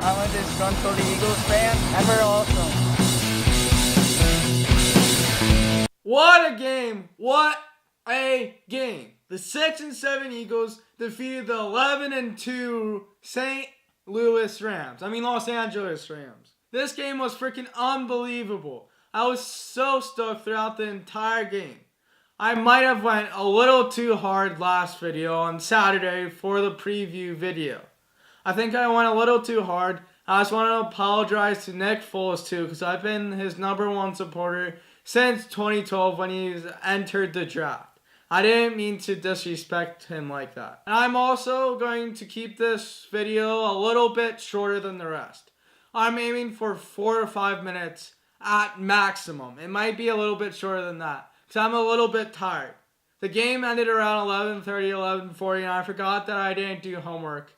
I'm a disgruntled Eagles fan, and we're awesome. What a game! What a game! The 6-7 Eagles defeated the 11-2 St. Louis Rams. Los Angeles Rams. This game was freaking unbelievable. I was so stoked throughout the entire game. I might have went a little too hard last video on Saturday for the preview video. I think I went a little too hard. I just want to apologize to Nick Foles too, because I've been his #1 supporter since 2012 when he's entered the draft. I didn't mean to disrespect him like that. And I'm also going to keep this video a little bit shorter than the rest. I'm aiming for 4 or 5 minutes at maximum. It might be a little bit shorter than that, because I'm a little bit tired. The game ended around 11:30, 11:40, and I forgot that I didn't do homework.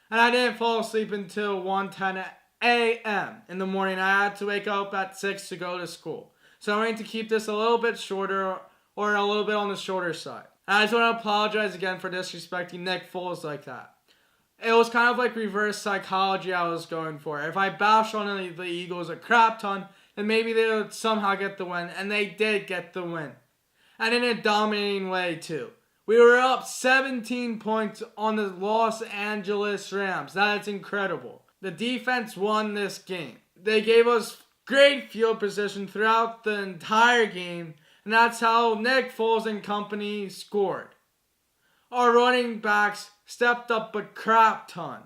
And I didn't fall asleep until 1:10 a.m. in the morning. I had to wake up at 6 to go to school. So I'm going to keep this a little bit shorter, or a little bit on the shorter side. And I just want to apologize again for disrespecting Nick Foles like that. It was kind of like reverse psychology I was going for. If I bashed on the Eagles a crap ton, then maybe they would somehow get the win. And they did get the win. And in a dominating way too. We were up 17 points on the Los Angeles Rams. That's incredible. The defense won this game. They gave us great field position throughout the entire game. And that's how Nick Foles and company scored. Our running backs stepped up a crap ton.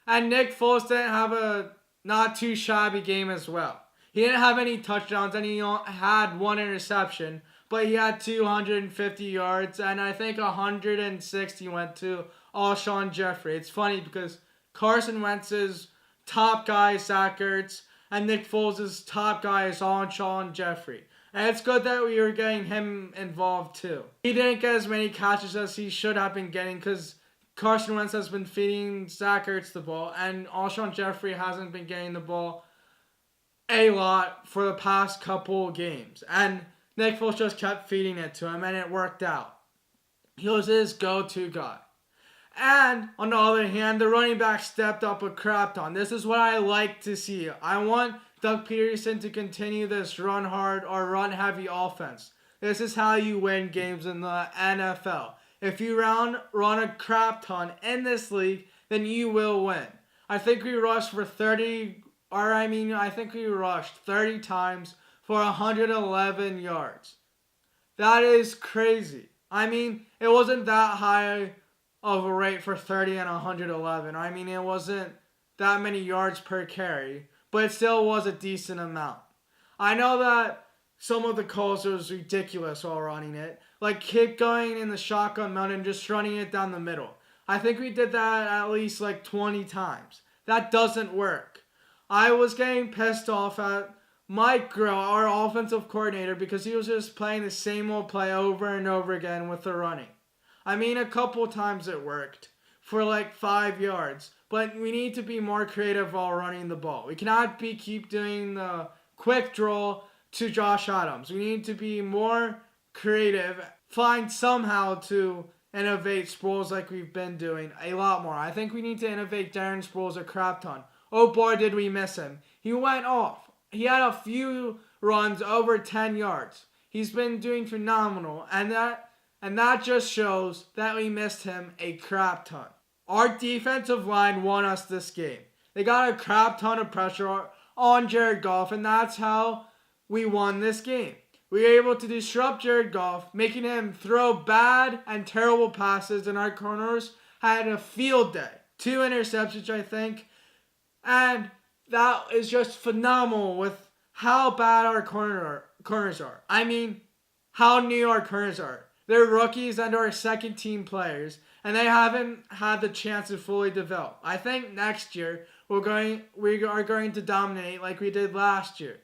And Nick Foles didn't have a not too shabby game as well. He didn't have any touchdowns and he had 1 interception. But he had 250 yards and I think 160 went to Alshon Jeffrey. It's funny because Carson Wentz's top guy is Zach Ertz and Nick Foles' top guy is Alshon Jeffrey. And it's good that we were getting him involved too. He didn't get as many catches as he should have been getting because Carson Wentz has been feeding Zach Ertz the ball and Alshon Jeffrey hasn't been getting the ball a lot for the past couple games. And Nick Foles just kept feeding it to him and it worked out. He was his go-to guy. And on the other hand, the running back stepped up a crap ton. This is what I like to see. I want Doug Peterson to continue this run hard or run heavy offense. This is how you win games in the NFL. If you run a crap ton in this league, then you will win. I think we rushed 30 times for 111 yards. That is crazy. It wasn't that high of a rate for 30 and 111. It wasn't that many yards per carry, but it still was a decent amount. I know that some of the calls was ridiculous while running it, like keep going in the shotgun mount and just running it down the middle. I think we did that at least like 20 times. That doesn't work. I was getting pissed off at Mike Grill, our offensive coordinator, because he was just playing the same old play over and over again with the running. A couple times it worked for like 5 yards, but we need to be more creative while running the ball. We cannot keep doing the quick draw to Josh Adams. We need to be more creative, find somehow to innovate Sproles like we've been doing a lot more. I think we need to innovate Darren Sproles a crap ton. Oh boy, did we miss him. He went off. He had a few runs over 10 yards. He's been doing phenomenal, and that just shows that we missed him a crap ton. Our defensive line won us this game. They got a crap ton of pressure on Jared Goff, and that's how we won this game. We were able to disrupt Jared Goff, making him throw bad and terrible passes, and our corners had a field day. 2 interceptions, I think, and that is just phenomenal with how bad our corners are. How new our corners are. They're rookies and our second team players, and they haven't had the chance to fully develop. I think next year we are going to dominate like we did last year.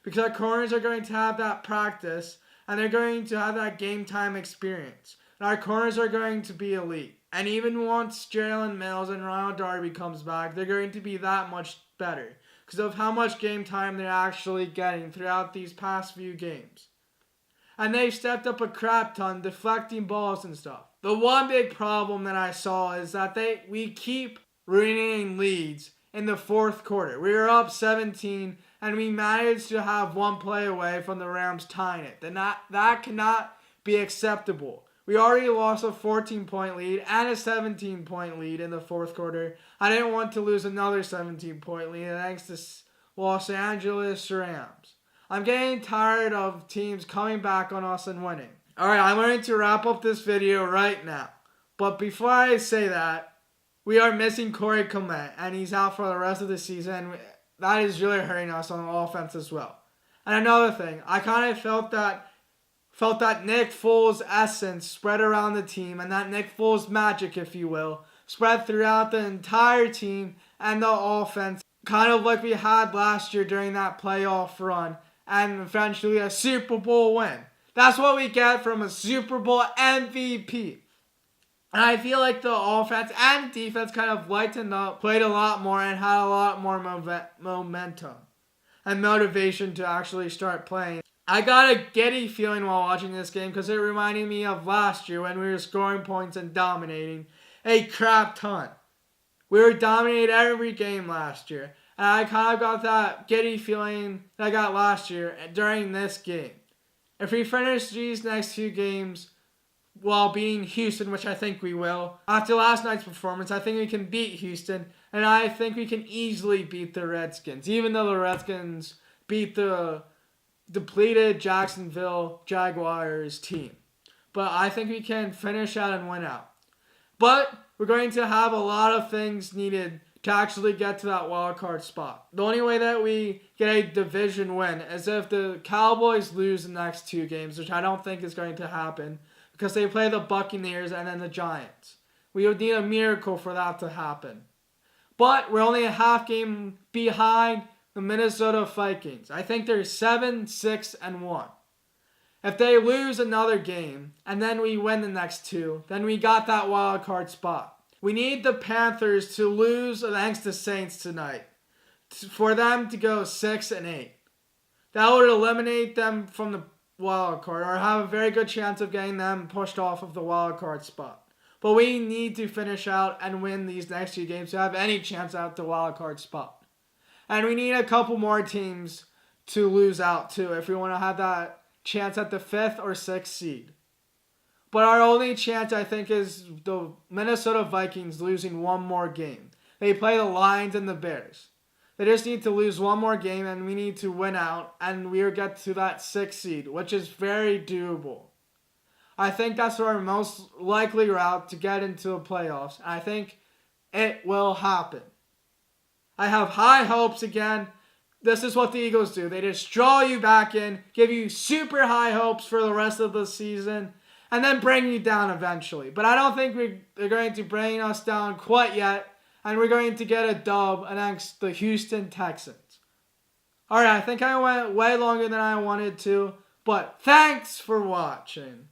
Because our corners are going to have that practice and they're going to have that game time experience. And our corners are going to be elite. And even once Jalen Mills and Ronald Darby comes back, they're going to be that much better because of how much game time they're actually getting throughout these past few games. And they've stepped up a crap ton, deflecting balls and stuff. The one big problem that I saw is that we keep ruining leads in the fourth quarter. We were up 17, and we managed to have one play away from the Rams tying it. That cannot be acceptable. We already lost a 14-point lead and a 17-point lead in the fourth quarter. I didn't want to lose another 17-point lead thanks to Los Angeles Rams. I'm getting tired of teams coming back on us and winning. Alright, I'm going to wrap up this video right now. But before I say that, we are missing Corey Clement, and he's out for the rest of the season. That is really hurting us on offense as well. And another thing, I kind of felt that Nick Foles' essence spread around the team, and that Nick Foles' magic, if you will, spread throughout the entire team and the offense, kind of like we had last year during that playoff run, and eventually a Super Bowl win. That's what we get from a Super Bowl MVP. And I feel like the offense and defense kind of lightened up, played a lot more, and had a lot more momentum and motivation to actually start playing. I got a giddy feeling while watching this game because it reminded me of last year when we were scoring points and dominating a crap ton. We were dominating every game last year. And I kind of got that giddy feeling that I got last year during this game. If we finish these next two games while beating Houston, which I think we will, after last night's performance, I think we can beat Houston. And I think we can easily beat the Redskins, even though the Redskins beat the depleted Jacksonville Jaguars team. But I think we can finish out and win out. But we're going to have a lot of things needed to actually get to that wild card spot. The only way that we get a division win is if the Cowboys lose the next two games, which I don't think is going to happen because they play the Buccaneers and then the Giants. We would need a miracle for that to happen. But we're only a half game behind the Minnesota Vikings. I think they're 7-6-1. If they lose another game and then we win the next two, then we got that wild card spot. We need the Panthers to lose against the Saints tonight for them to go 6-8. That would eliminate them from the wild card or have a very good chance of getting them pushed off of the wild card spot. But we need to finish out and win these next two games to have any chance out the wild card spot. And we need a couple more teams to lose out too if we want to have that chance at the 5th or 6th seed. But our only chance, I think, is the Minnesota Vikings losing one more game. They play the Lions and the Bears. They just need to lose one more game, and we need to win out, and we get to that 6th seed, which is very doable. I think that's our most likely route to get into the playoffs, and I think it will happen. I have high hopes again. This is what the Eagles do. They just draw you back in, give you super high hopes for the rest of the season, and then bring you down eventually. But I don't think they're going to bring us down quite yet, and we're going to get a dub against the Houston Texans. Alright, I think I went way longer than I wanted to, but thanks for watching.